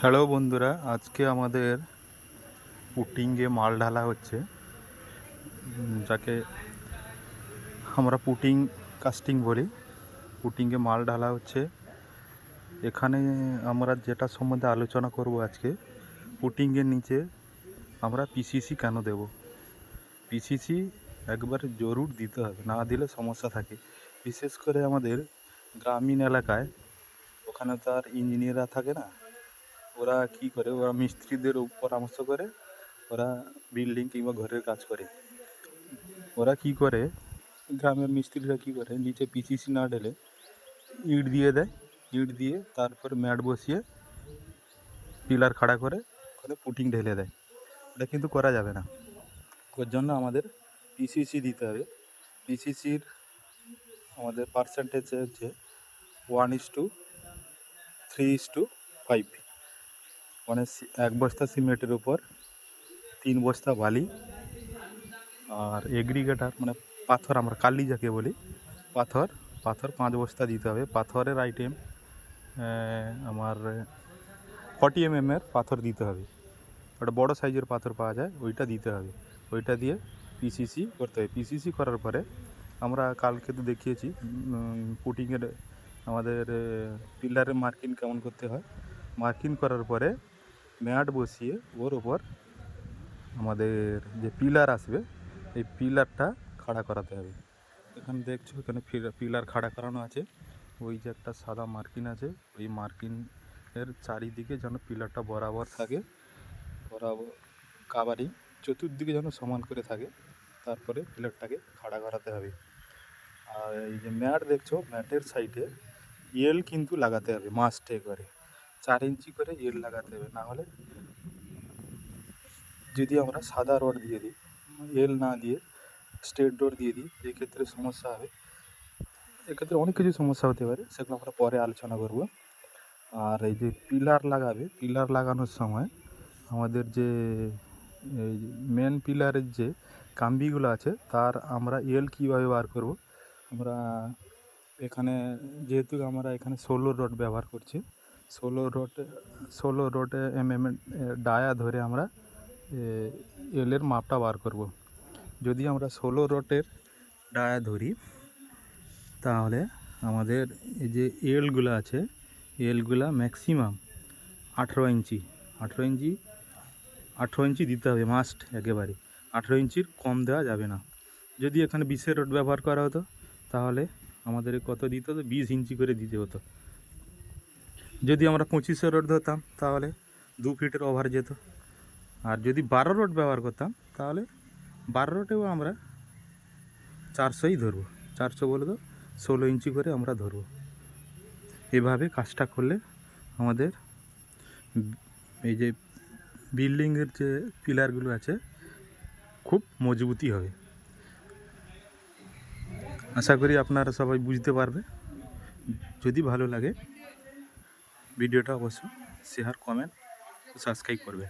Hello বন্ধুরা, আজকে আমাদের পুটিংয়ে মাল ঢালা হচ্ছে, যাকে আমরা পুটিং কাস্টিং বলি। পুটিংয়ে মাল ঢালা হচ্ছে। এখানে আমরা যেটা সম্বন্ধে আলোচনা করব আজকে, পুটিংয়ের নিচে আমরা পিসিসি কেন দেব। পিসিসি একবার জরুর দিতে হবে, না দিলে সমস্যা থাকে। বিশেষ করে আমাদের গ্রামীণ এলাকায়, ওখানে তো আর ইঞ্জিনিয়াররা থাকে না। ওরা কি করে, ওরা মিস্ত্রিদের পরামর্শ করে ওরা বিল্ডিং কিংবা ঘরের কাজ করে। ওরা কি করে, গ্রামের মিস্ত্রিরা কি করে, নিচে পিসিসি না ঢেলে ইট দিয়ে দেয়। ইট দিয়ে তারপর ম্যাট বসিয়ে পিলার খাড়া করে ওখানে পুটিং ঢেলে দেয়। এটা কিন্তু করা যাবে না। ওর জন্য আমাদের পিসিসি দিতে হবে। পিসিসির আমাদের পার্সেন্টেজ হচ্ছে 1:3:5, মানে এক বস্তা সিমেন্টের উপর 3 বস্তা বালি আর এগ্রিগেটার মানে পাথর, আমরা কালি যাকে বলি, পাথর 5 বস্তা দিতে হবে। পাথরের আইটেম আমার 40 mm পাথর দিতে হবে। ওটা বড় সাইজের পাথর পাওয়া যায়, ওইটা দিতে হবে। ওইটা দিয়ে পিসিসি করতে হবে। পিসিসি করার পরে আমরা কালকে তো দেখিয়েছি পুটিংয়ের আমাদের পিলারের মার্কিং কেমন করতে হয়। মার্কিং করার পরে ম্যাট বসিয়ে ওর ওপর আমাদের যে পিলার আসবে, এই পিলারটা খাড়া করাতে হবে। এখানে দেখছো, এখানে পিলার খাড়া করানো আছে। ওই যে একটা সাদা মার্কিন আছে, ওই মার্কিনের চারিদিকে যেন পিলারটা বরাবর থাকে, বরাবর কাভারিং চতুর্দিকে যেন সমান করে থাকে। তারপরে পিলারটাকে খাড়া করাতে হবে। আর এই যে ম্যাট দেখছো, ম্যাটের সাইডে এল কিন্তু লাগাতে হবে, মাস্টে করে 4 ইঞ্চি করে এল লাগাতে হবে। না হলে যদি আমরা সাদা রড দিয়ে দিই, এল না দিয়ে স্ট্রেট রড দিয়ে দিই, এক্ষেত্রে সমস্যা হবে। এক্ষেত্রে অনেক কিছু সমস্যা হতে পারে, সেগুলো আমরা পরে আলোচনা করব। আর এই যে পিলার লাগাবে, পিলার লাগানোর সময় আমাদের যে এই মেন পিলারের যে কাম্বিগুলো আছে, তার আমরা এল কীভাবে বার করব। আমরা এখানে যেহেতু আমরা এখানে 16 রড ব্যবহার করছি, 16 রডে ডায়া ধরে আমরা এলের মাপটা বার করব। যদি আমরা 16 রডের ডায়া ধরি, তাহলে আমাদের এই যে এলগুলো আছে, এলগুলা ম্যাক্সিমাম 18 ইঞ্চি 18 ইঞ্চি দিতে হবে, মাস্ট একেবারে। 18 ইঞ্চির কম দেওয়া যাবে না। যদি এখানে 20 রড ব্যবহার করা হতো, তাহলে আমাদের কত দিতে হতো, 20 ইঞ্চি করে দিতে হতো। যদি আমরা 25 রড ধরতাম, তাহলে 2 ফিটের ওভার যেত। আর যদি 12 রড ব্যবহার করতাম, তাহলে 12 রডেও আমরা 400ই ধরবো। 400 বলে তো 16 ইঞ্চি করে আমরা ধরবো। এভাবে কাজটা করলে আমাদের এই যে বিল্ডিংয়ের যে পিলারগুলো আছে খুব মজবুতি হবে। আশা করি আপনারা সবাই বুঝতে পারবে। যদি ভালো লাগে ভিডিওটা অবশ্যই শেয়ার, কমেন্ট ও সাবস্ক্রাইব করবে।